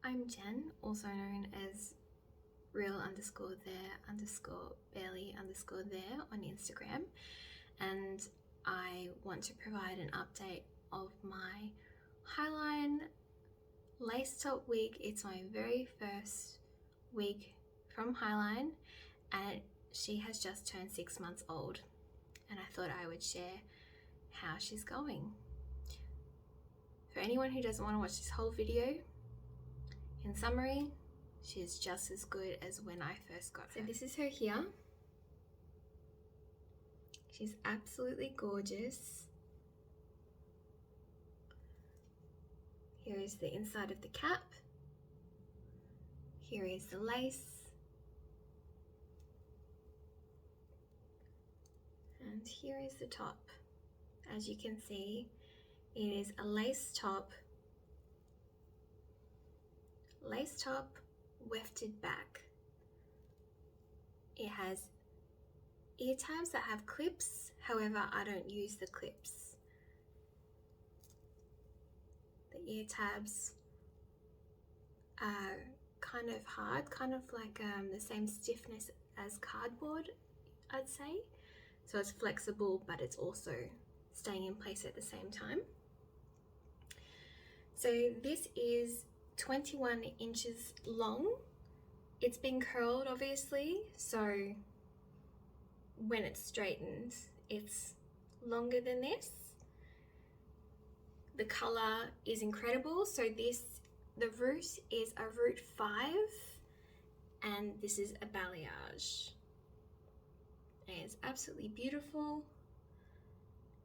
I'm Jen, also known as real_there_barely_there on Instagram, and I want to provide an update of my Highline lace top wig. It's my very first wig from Highline, and she has just turned 6 months old, and I thought I would share how she's going. For anyone who doesn't want to watch this whole video, in summary, she is just as good as when I first got her. So this is her here. She's absolutely gorgeous. Here is the inside of the cap. Here is the lace. And here is the top. As you can see, it is a lace top, wefted back. It has ear tabs that have clips, however I don't use the clips. The ear tabs are kind of hard, kind of like the same stiffness as cardboard, I'd say. So it's flexible, but it's also staying in place at the same time. So this is 21 inches long. It's been curled, obviously, so when it's straightened, it's longer than this. The color is incredible. So the root is a root 5, and this is a balayage. And it's absolutely beautiful,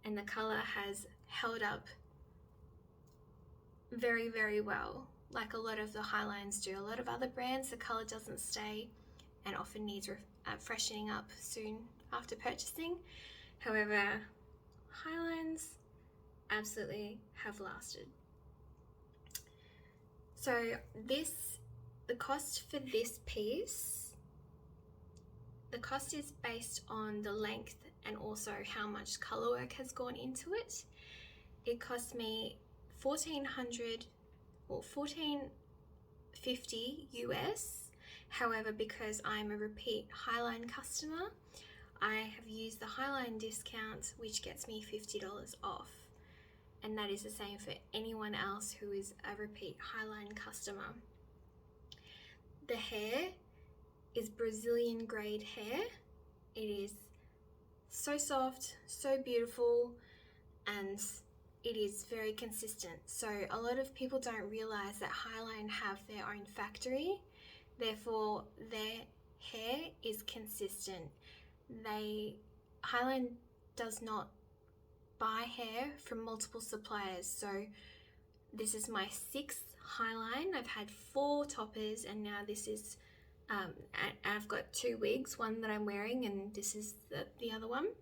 and the color has held up very, very well. Like a lot of the Highlines do. A lot of other brands, the color doesn't stay and often needs freshening up soon after purchasing. However, Highlines absolutely have lasted. So the cost for this piece, the cost is based on the length and also how much color work has gone into it. It cost me $1,450 US. However, because I'm a repeat Highline customer, I have used the Highline discount, which gets me $50 off. And that is the same for anyone else who is a repeat Highline customer. The hair is Brazilian grade hair. It is so soft, so beautiful, and it is very consistent. So a lot of people don't realize that Highline have their own factory, therefore their hair is consistent. Highline does not buy hair from multiple suppliers. So this is my 6th Highline. I've had 4 toppers, and now this is I've got 2 wigs, one that I'm wearing, and this is the other one.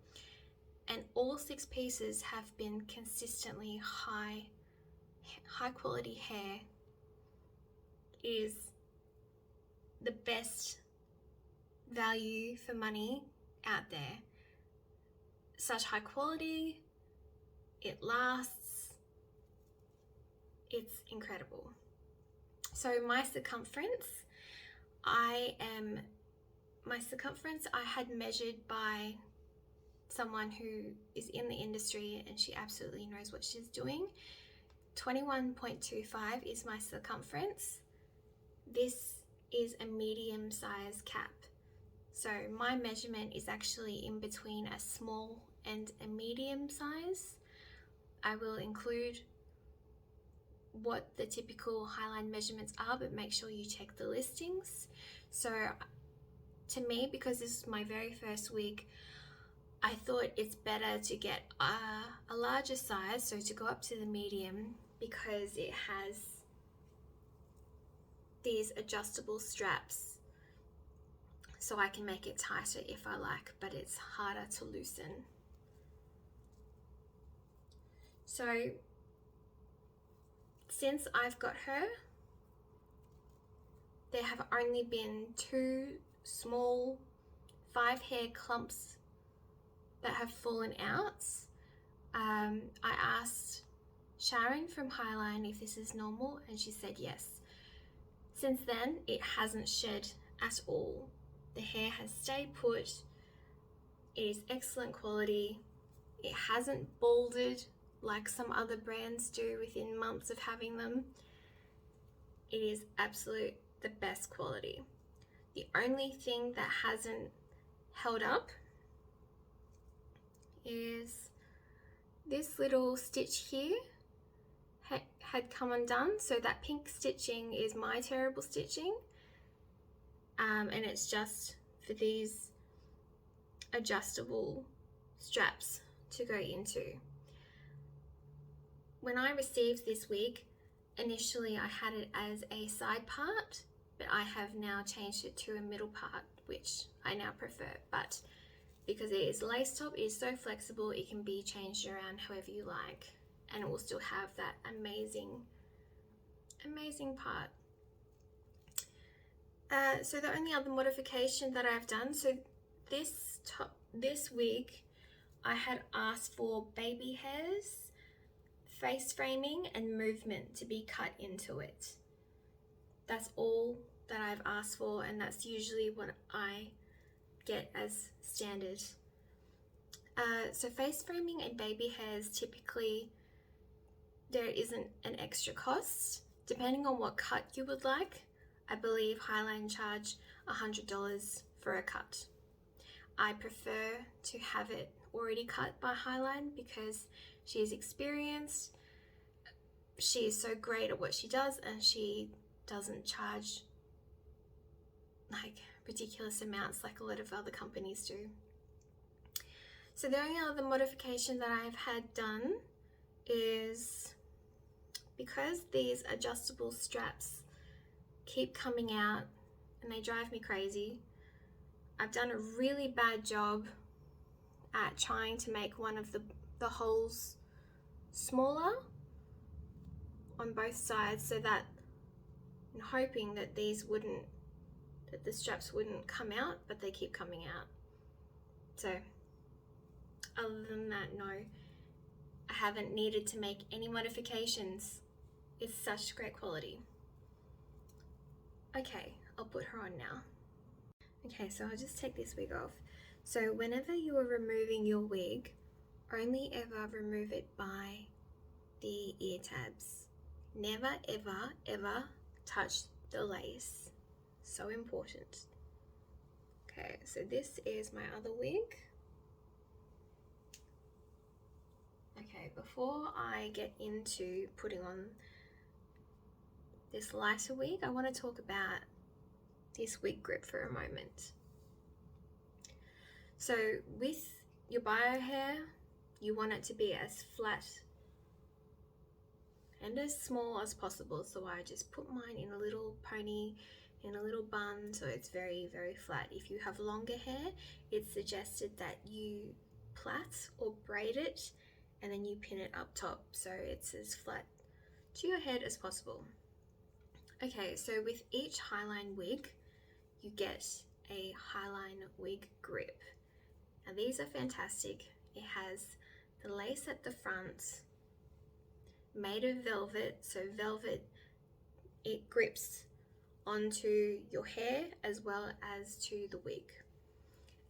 And all 6 pieces have been consistently high quality hair. It is the best value for money out there. Such high quality, it lasts, it's incredible. So my circumference, I had measured by someone who is in the industry, and she absolutely knows what she's doing. 21.25 is my circumference. This is a medium size cap. So my measurement is actually in between a small and a medium size. I will include what the typical Highline measurements are, but make sure you check the listings. So to me, because this is my very first wig, I thought it's better to get a larger size, so to go up to the medium, because it has these adjustable straps, so I can make it tighter if I like, but it's harder to loosen. So since I've got her, there have only been 2 small 5 hair clumps that have fallen out. I asked Sharon from Highline if this is normal, and she said yes. Since then, it hasn't shed at all. The hair has stayed put. It is excellent quality. It hasn't balded like some other brands do within months of having them. It is the best quality. The only thing that hasn't held up is this little stitch here had come undone. So that pink stitching is my terrible stitching, and it's just for these adjustable straps to go into. When I received this wig, initially I had it as a side part, but I have now changed it to a middle part, which I now prefer. But because it is lace top, it is so flexible, it can be changed around however you like, and it will still have that amazing part. So the only other modification that I've done, so this wig, I had asked for baby hairs, face framing, and movement to be cut into it. That's all that I've asked for, and that's usually what I get as standard. So face framing and baby hairs, typically there isn't an extra cost. Depending on what cut you would like, I believe Highline charge $100 for a cut. I prefer to have it already cut by Highline because she is experienced, she is so great at what she does, and she doesn't charge like ridiculous amounts like a lot of other companies do. So the only other modification that I've had done is, because these adjustable straps keep coming out and they drive me crazy, I've done a really bad job at trying to make one of the holes smaller on both sides, so that I'm hoping that the straps wouldn't come out, but they keep coming out. So other than that, no, I haven't needed to make any modifications. It's such great quality. Okay, I'll put her on now. Okay, so I'll just take this wig off. So whenever you are removing your wig, only ever remove it by the ear tabs. Never, ever, ever touch the lace. So important. Okay, so this is my other wig. Okay, before I get into putting on this lighter wig, I want to talk about this wig grip for a moment. So with your bio hair, you want it to be as flat and as small as possible. So I just put mine in a little pony, in a little bun, so it's very, very flat. If you have longer hair, it's suggested that you plait or braid it and then you pin it up top so it's as flat to your head as possible. Okay, so with each Highline wig, you get a Highline Wig Grip. Now these are fantastic. It has the lace at the front, made of velvet, so velvet, it grips onto your hair as well as to the wig.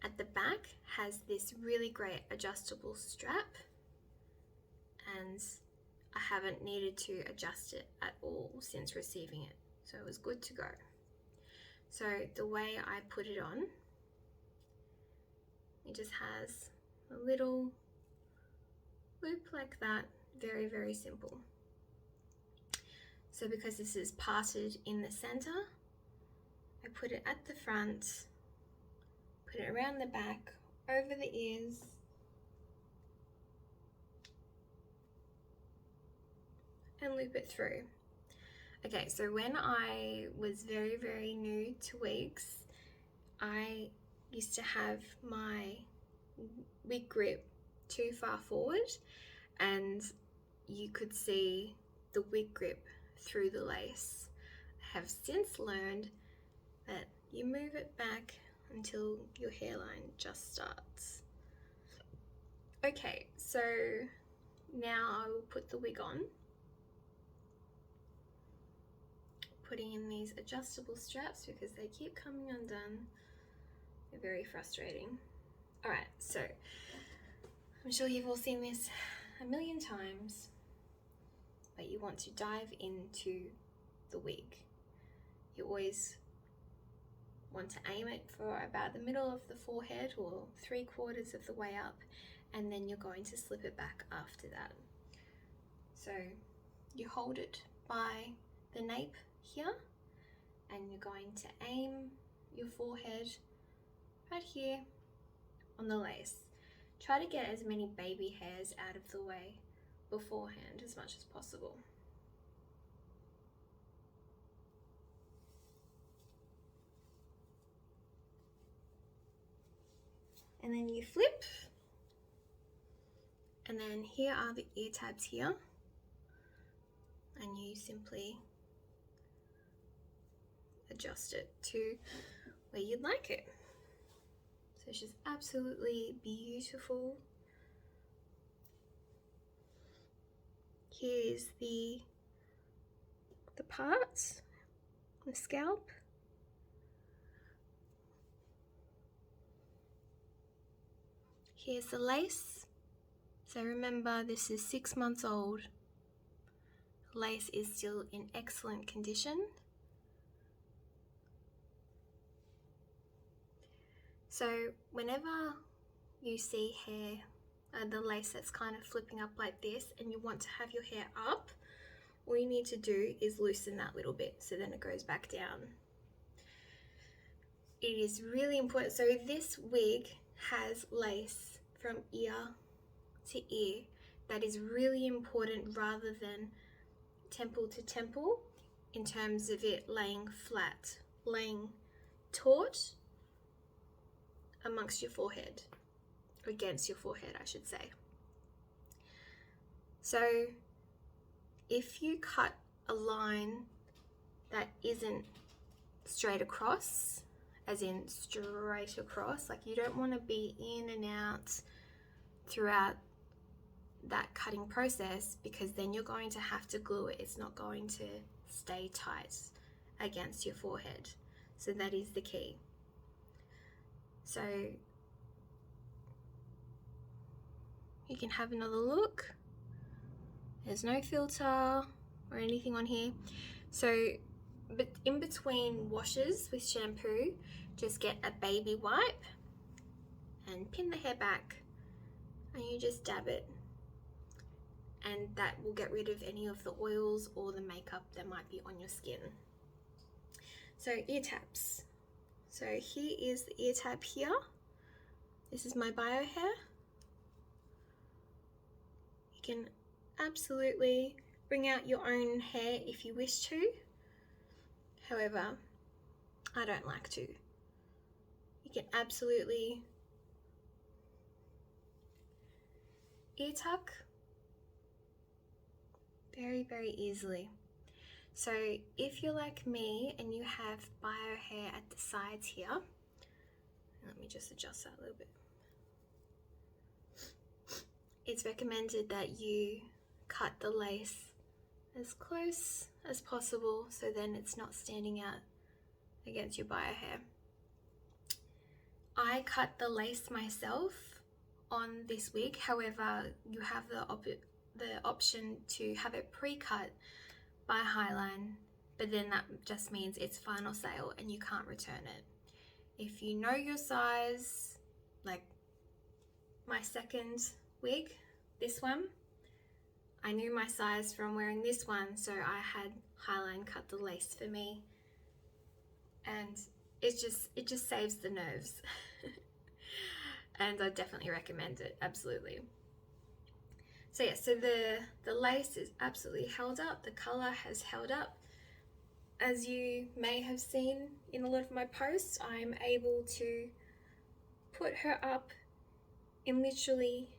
At the back has this really great adjustable strap, and I haven't needed to adjust it at all since receiving it, so it was good to go. So the way I put it on, it just has a little loop like that, very, very simple. So because this is parted in the center, I put it at the front, put it around the back, over the ears, and loop it through. Okay, so when I was very, very new to wigs, I used to have my wig grip too far forward, and you could see the wig grip through the lace. I have since learned that you move it back until your hairline just starts. Okay, so now I will put the wig on. putting in these adjustable straps because they keep coming undone. They're very frustrating. All right, so I'm sure you've all seen this a million times, but you want to dive into the wig. You always want to aim it for about the middle of the forehead or 3/4 of the way up, and then you're going to slip it back after that. So you hold it by the nape here, and you're going to aim your forehead right here on the lace. Try to get as many baby hairs out of the way beforehand as much as possible. And then you flip, and then here are the ear tabs here, and you simply adjust it to where you'd like it. So it's just absolutely beautiful. Here's the parts, the scalp. Here's the lace. So remember, this is 6 months old. Lace is still in excellent condition. So whenever you see hair, the lace that's kind of flipping up like this, and you want to have your hair up, all you need to do is loosen that little bit so then it goes back down. It is really important. So this wig has lace from ear to ear. That is really important rather than temple to temple in terms of it laying flat, laying taut amongst your forehead, or against your forehead, I should say. So if you cut a line that isn't straight across, as in straight across, like you don't want to be in and out throughout that cutting process, because then you're going to have to glue it. It's not going to stay tight against your forehead. So that is the key. So you can have another look. There's no filter or anything on here. So but in between washes with shampoo, just get a baby wipe and pin the hair back, and you just dab it, and that will get rid of any of the oils or the makeup that might be on your skin. So ear tabs. So here is the ear tab here. This is my bio hair. You can absolutely bring out your own hair if you wish to. However, I don't like to. You can absolutely ear tuck very, very easily. So if you're like me and you have bio hair at the sides here, let me just adjust that a little bit. It's recommended that you cut the lace as close as possible so then it's not standing out against your bio hair. I cut the lace myself on this wig. However, you have the option to have it pre-cut by Highline, but then that just means it's final sale and you can't return it. If you know your size, like my second wig, this one, I knew my size from wearing this one, so I had Highline cut the lace for me, and it just saves the nerves. And I definitely recommend it, absolutely. So yeah, so the lace is absolutely held up, the color has held up. As you may have seen in a lot of my posts, I'm able to put her up in literally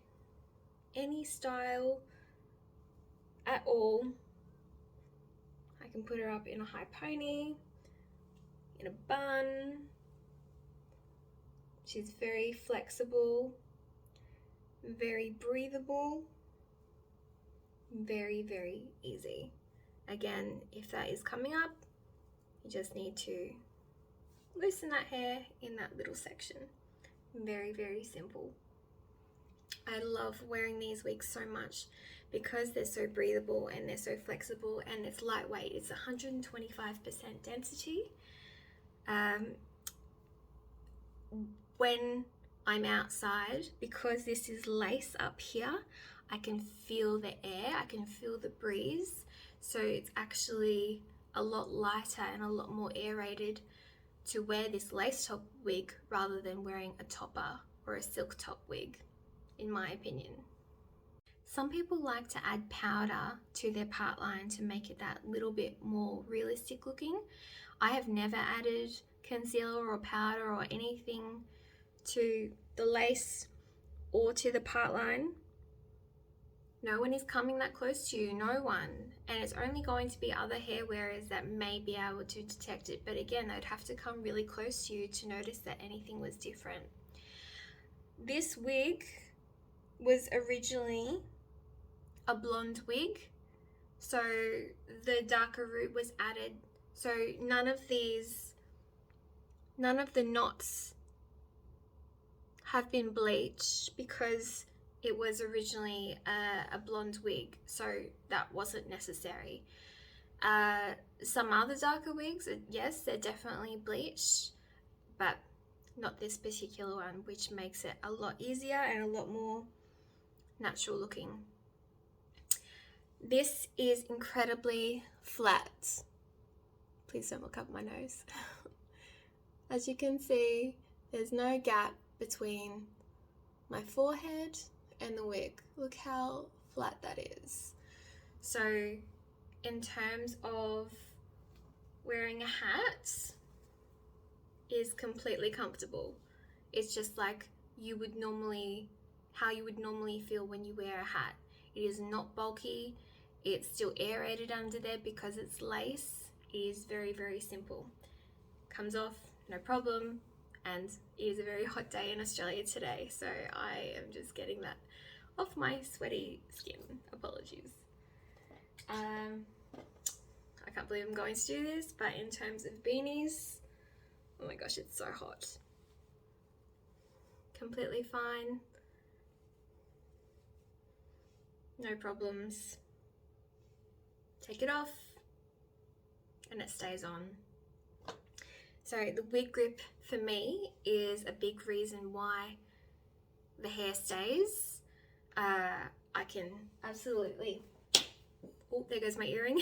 any style at all. I can put her up in a high pony, in a bun. She's very flexible, very breathable, very, very easy. Again, if that is coming up, You just need to loosen that hair in that little section. Very, very simple. I love wearing these wigs so much because they're so breathable and they're so flexible, and it's lightweight. It's 125% density. When I'm outside, because this is lace up here, I can feel the air, I can feel the breeze. So it's actually a lot lighter and a lot more aerated to wear this lace top wig rather than wearing a topper or a silk top wig, in my opinion. Some people like to add powder to their part line to make it that little bit more realistic looking. I have never added concealer or powder or anything to the lace or to the part line. No one is coming that close to you, no one. And it's only going to be other hair wearers that may be able to detect it. But again, they'd have to come really close to you to notice that anything was different. This wig was originally a blonde wig, so the darker root was added. So none of the knots have been bleached because it was originally a blonde wig, so that wasn't necessary. Some other darker wigs, yes, they're definitely bleached, but not this particular one, which makes it a lot easier and a lot more natural looking. This is incredibly flat. Please don't look up my nose. As you can see, there's no gap between my forehead and the wig. Look how flat that is. So in terms of wearing a hat, is completely comfortable. It's just like how you would normally feel when you wear a hat. It is not bulky. It's still aerated under there because it's lace. It is very, very simple. Comes off, no problem. And it is a very hot day in Australia today, so I am just getting that off my sweaty skin. Apologies. I can't believe I'm going to do this, but in terms of beanies, oh my gosh, it's so hot. Completely fine. No problems. Take it off and it stays on. So the wig grip for me is a big reason why the hair stays. I can absolutely, oh, there goes my earring,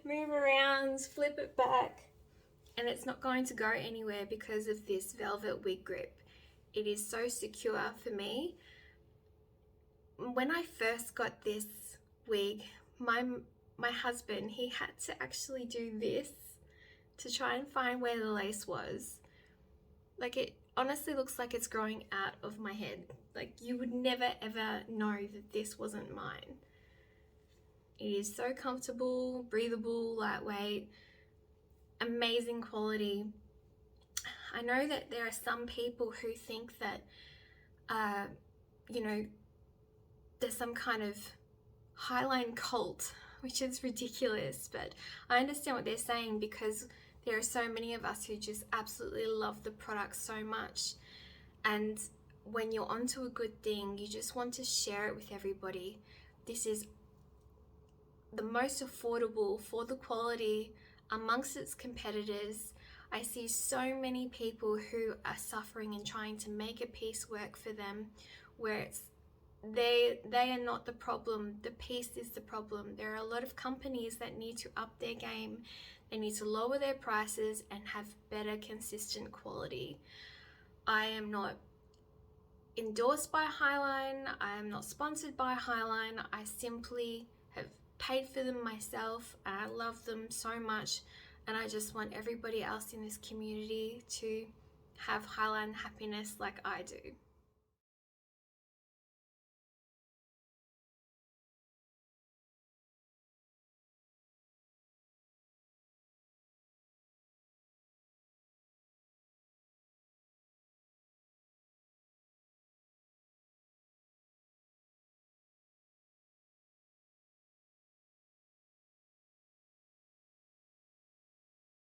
move around, flip it back, and it's not going to go anywhere because of this velvet wig grip. It is so secure for me. When I first got this wig, my husband, he had to actually do this to try and find where the lace was. Like, it honestly looks like it's growing out of my head. Like, you would never ever know that this wasn't mine. It is so comfortable, breathable, lightweight, amazing quality. I know that there are some people who think that, there's some kind of Highline cult, which is ridiculous, but I understand what they're saying because there are so many of us who just absolutely love the product so much. And when you're onto a good thing, you just want to share it with everybody. This is the most affordable for the quality amongst its competitors. I see so many people who are suffering and trying to make a piece work for them, where it's they are not the problem, the piece is the problem. There are a lot of companies that need to up their game. They need to lower their prices and have better consistent quality. I am not endorsed by Highline. I am not sponsored by Highline. I simply have paid for them myself and I love them so much, and I just want everybody else in this community to have Highline happiness like I do.